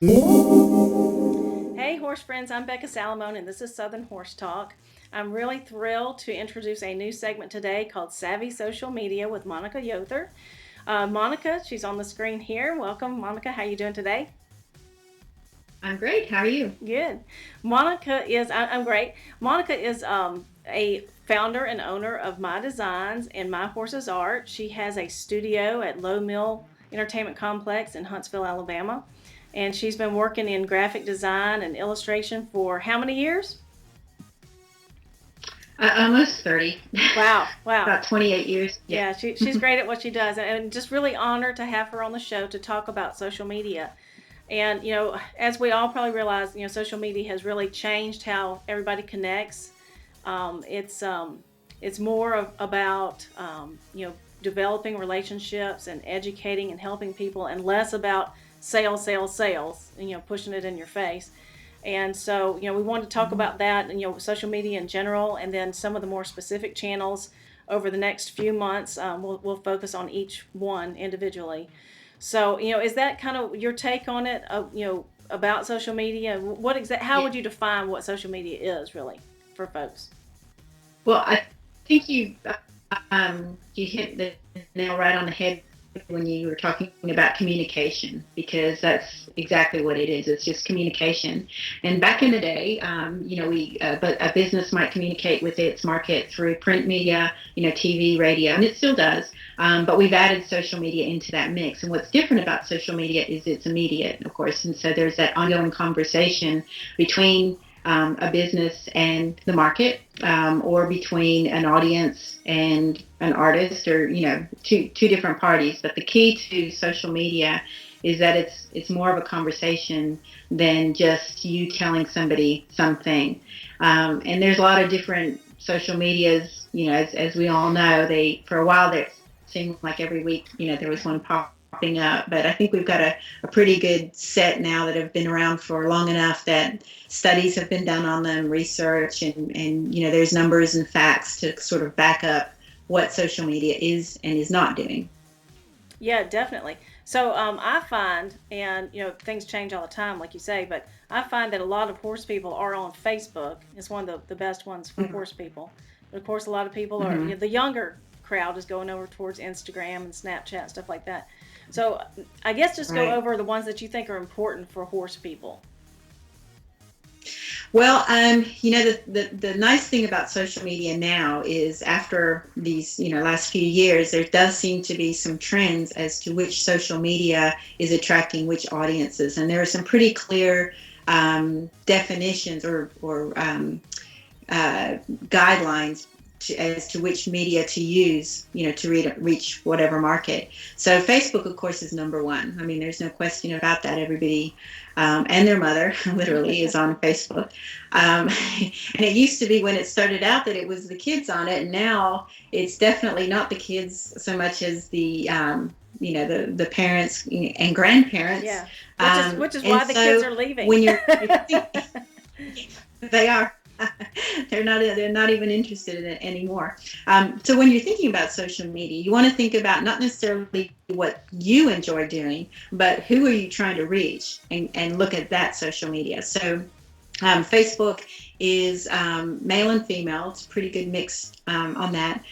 Hey, horse friends, I'm Becca Salamone, and this is Southern Horse Talk. I'm really thrilled to introduce a new segment today called Savvy Social Media with Monica Yother. Monica, she's on the screen here. Welcome, Monica. How you doing today? I'm great. How are you? Good. I'm great. Monica is a founder and owner of My Designs and My Horse's Art. She has a studio at Low Mill Entertainment Complex in Huntsville, Alabama. And she's been working in graphic design and illustration for how many years? Almost 30. Wow, wow. About 28 years. Yeah. Yeah, she's great at what she does, and just really honored to have her on the show to talk about social media. And as we all probably realize, social media has really changed how everybody connects. It's more about developing relationships and educating and helping people, and less about sales, sales, sales, and pushing it in your face. And so, we wanted to talk Mhm. about that and, social media in general, and then some of the more specific channels over the next few months. We'll focus on each one individually. So, is that kind of your take on it, about social media? How Yeah. would you define what social media is really for folks? Well, I think you hit the nail right on the head when you were talking about communication, because that's exactly what it is. It's just communication. And back in the day, but a business might communicate with its market through print media, TV, radio, and it still does. But we've added social media into that mix. And what's different about social media is it's immediate, of course. And so there's that ongoing conversation between a business and the market, or between an audience and an artist, or two different parties. But the key to social media is that it's more of a conversation than just you telling somebody something. And there's a lot of different social medias. As we all know, they for a while there seemed like every week there was one popping up. But I think we've got a pretty good set now that have been around for long enough that studies have been done on them, research, and there's numbers and facts to sort of back up what social media is and is not doing. Yeah, definitely. So I find, and things change all the time, like you say, but I find that a lot of horse people are on Facebook. It's one of the best ones for Mm-hmm. horse people. But of course, a lot of people are, Mm-hmm. the younger crowd is going over towards Instagram and Snapchat, stuff like that. So I guess just go Right. over the ones that you think are important for horse people. Well, the nice thing about social media now is, after these, last few years, there does seem to be some trends as to which social media is attracting which audiences, and there are some pretty clear definitions, or guidelines as to which media to use, to reach whatever market. So Facebook, of course, is number one. I mean, there's no question about that. Everybody and their mother, literally, is on Facebook. And it used to be, when it started out, that it was the kids on it, and now it's definitely not the kids so much as the parents and grandparents. Yeah, which is And why the kids so are leaving. when you're thinking, they are. They're not even interested in it anymore. So when you're thinking about social media, you want to think about not necessarily what you enjoy doing, but who are you trying to reach, and look at that social media. So Facebook is male and female. It's a pretty good mix on that.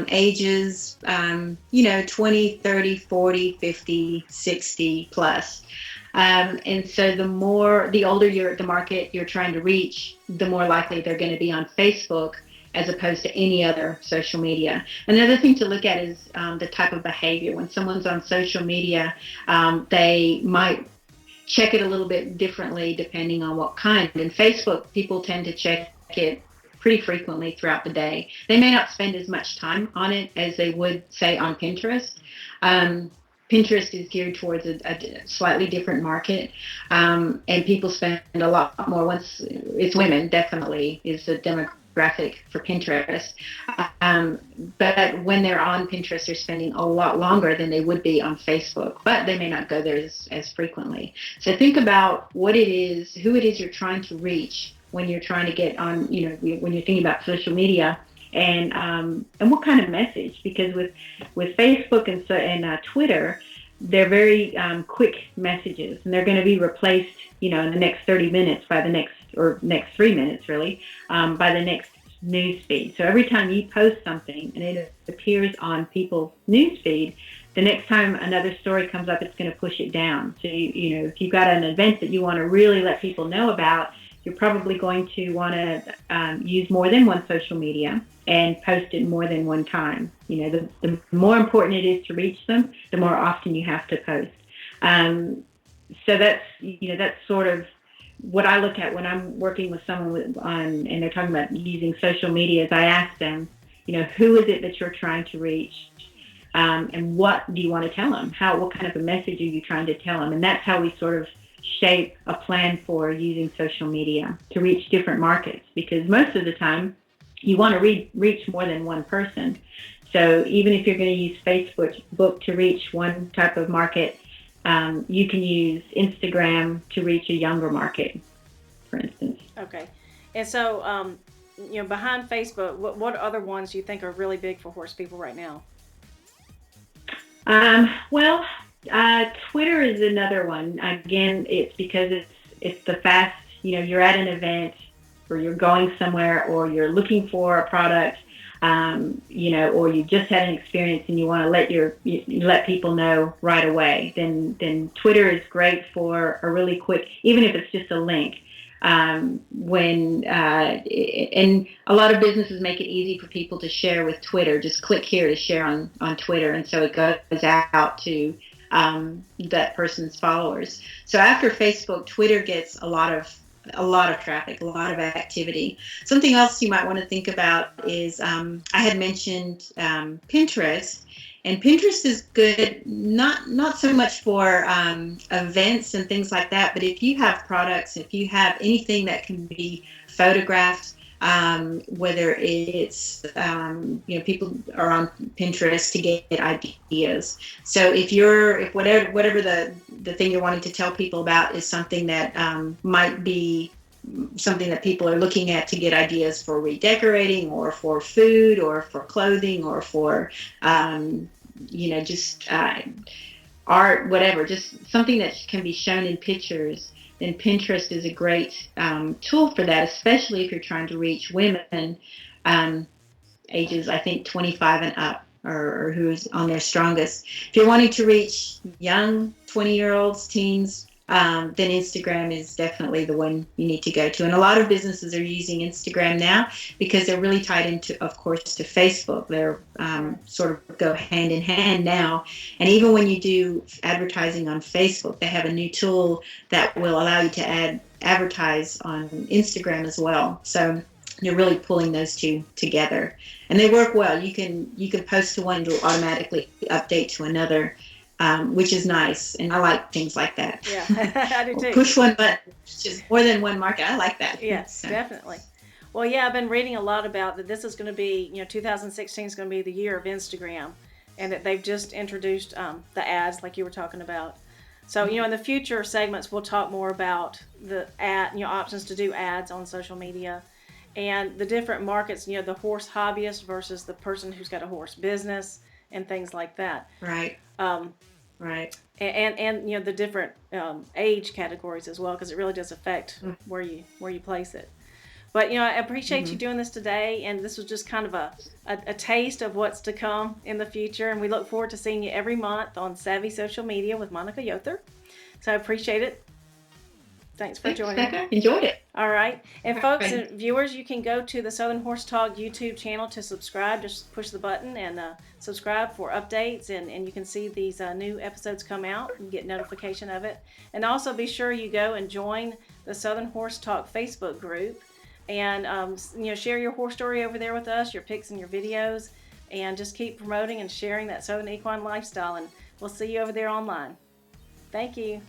Ages, 20, 30, 40, 50, 60 plus. And so the older the market you're trying to reach, the more likely they're going to be on Facebook as opposed to any other social media. Another thing to look at is the type of behavior. When someone's on social media, they might check it a little bit differently depending on what kind. In Facebook, people tend to check it pretty frequently throughout the day. They may not spend as much time on it as they would, say, on Pinterest. Um, Pinterest is geared towards a slightly different market, and people spend a lot more. Once it's women, definitely is the demographic for Pinterest. Um, but when they're on Pinterest, they're spending a lot longer than they would be on Facebook, but they may not go there as frequently. So think about what it is, who it is you're trying to reach when you're trying to get on, when you're thinking about social media, and what kind of message. Because with Facebook and Twitter, they're very quick messages, and they're going to be replaced, in the next 30 minutes by the next 3 minutes, really, by the next news feed. So every time you post something and it appears on people's news feed, the next time another story comes up, it's going to push it down. So, if you've got an event that you want to really let people know about, you're probably going to want to use more than one social media and post it more than one time. The more important it is to reach them, the more often you have to post. So that's sort of what I look at when I'm working with someone and they're talking about using social media. Is I ask them, who is it that you're trying to reach, and what do you want to tell them? What kind of a message are you trying to tell them? And that's how we sort of shape a plan for using social media to reach different markets, because most of the time you want to reach more than one person. So even if you're going to use Facebook to reach one type of market, you can use Instagram to reach a younger market, for instance. Okay. And so, behind Facebook, what other ones do you think are really big for horse people right now? Well, Twitter is another one. Again, it's because it's the fast. You're at an event, or you're going somewhere, or you're looking for a product, or you just had an experience and you want to let people know right away. Then Twitter is great for a really quick, even if it's just a link. And a lot of businesses make it easy for people to share with Twitter. Just click here to share on Twitter, and so it goes out to that person's followers. So after Facebook, Twitter gets a lot of traffic, a lot of activity. Something else you might want to think about is I had mentioned Pinterest. And Pinterest is good, not so much for events and things like that, but if you have products, if you have anything that can be photographed, whether it's people are on Pinterest to get ideas. So if whatever the thing you're wanting to tell people about is something that might be something that people are looking at to get ideas for redecorating, or for food, or for clothing, or for just art, whatever, just something that can be shown in pictures, then Pinterest is a great tool for that, especially if you're trying to reach women ages, I think, 25 and up, or who's on their strongest. If you're wanting to reach young 20-year-olds, teens, then Instagram is definitely the one you need to go to. And a lot of businesses are using Instagram now because they're really tied into, of course, to Facebook. They're sort of go hand in hand now. And even when you do advertising on Facebook, they have a new tool that will allow you to advertise on Instagram as well. So you're really pulling those two together, and they work well. You can post to one, it'll automatically update to another. Which is nice, and I like things like that. Yeah, I do too. Push one button, just more than one market. I like that. Yes, So. definitely. Well, yeah, I've been reading a lot about that. This is going to be, 2016 is going to be the year of Instagram, and that they've just introduced the ads, like you were talking about. So, in the future segments, we'll talk more about the options to do ads on social media, and the different markets. The horse hobbyist versus the person who's got a horse business, and things like that. Right. Um, Right. and the different age categories as well, because it really does affect Mm-hmm. where you place it. But I appreciate you Mm-hmm. doing this today, and this was just kind of a taste of what's to come in the future. And we look forward to seeing you every month on Savvy Social Media with Monica Yother. So I appreciate it. Thanks for Thanks, joining. Becca. Enjoyed it. All right. And folks Right. and viewers, you can go to the Southern Horse Talk YouTube channel to subscribe. Just push the button and subscribe for updates, and you can see these new episodes come out and get notification of it. And also be sure you go and join the Southern Horse Talk Facebook group, and share your horse story over there with us, your pics and your videos, and just keep promoting and sharing that Southern equine lifestyle. And we'll see you over there online. Thank you.